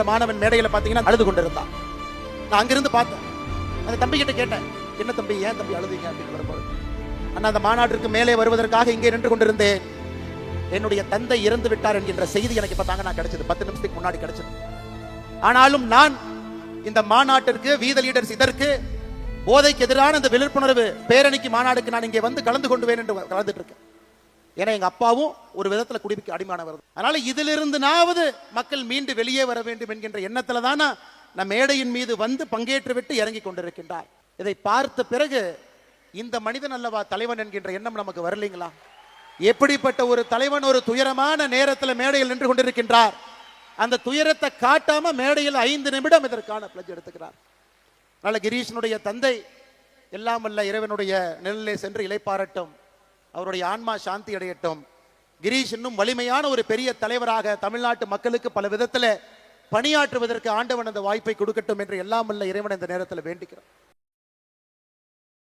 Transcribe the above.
என்ற மாணவன் மேடையில பாத்தீங்கன்னா அழுது கொண்டிருந்தான். நான் அங்கிருந்து பார்த்தேன். அந்த தம்பி கிட்ட கேட்டேன், என்ன தம்பி, ஏன் தம்பி அழுதீங்க அப்படின்னு வரும்போது, அண்ணா அந்த மாநாட்டிற்கு மேலே வருவதற்காக இங்கே நின்று கொண்டிருந்தேன். என்னுடைய தந்தை இறந்து விட்டார் என்கின்ற செய்தி எனக்கு பார்த்தாங்க நான் கிடைச்சது 10 நிமிஷத்துக்கு முன்னாடி கிடைச்சது. ஆனாலும் நான் இந்த மாநாட்டிற்கு வீத லீடர்ஸ் இதற்கு போதைக்கு எதிரான இந்த விழிப்புணர்வு பேரணிக்கு மாநாடுக்கு நான் இங்கே வந்து கலந்து கொண்டுவேன் என்று கலந்துட்டு இருக்கேன். ஏன்னா எங்க அப்பாவும் ஒரு விதத்துல குடிமைக்கு அடிமானவர். அதனால இதிலிருந்துனாவது மக்கள் மீண்டு வெளியே வர வேண்டும் என்கின்ற எண்ணத்துல தான் நம் மேடையின் மீது வந்து பங்கேற்று விட்டு இறங்கி கொண்டிருக்கின்றார். இதை பார்த்த பிறகு இந்த மனிதன் அல்லவா தலைவன் என்கின்ற எண்ணம் நமக்கு வரலீங்களா? எப்படிப்பட்ட ஒரு தலைவன் ஒரு துயரமான நேரத்தில் மேடையில் நின்று கொண்டிருக்கின்றார். அந்த துயரத்தை காட்டாம மேடையில் 5 நிமிடம் இதற்கான பிளட்ஜ் எடுத்துக்கிறார். அதனால கிரீஷனுடைய தந்தை எல்லாம் வல்ல இறைவனுடைய நிழலிலே சென்று இளைப்பாறட்டும், அவருடைய ஆன்மா சாந்தி அடையட்டும். கிரீஷ் இன்னும் வலிமையான ஒரு பெரிய தலைவராக தமிழ்நாட்டு மக்களுக்கு பல விதத்தில் பணியாற்றுவதற்கு ஆண்டவன் அந்த வாய்ப்பை கொடுக்கட்டும் என்று எல்லாம் வல்ல இறைவன் இந்த நேரத்தில் வேண்டிக்கிறோம்.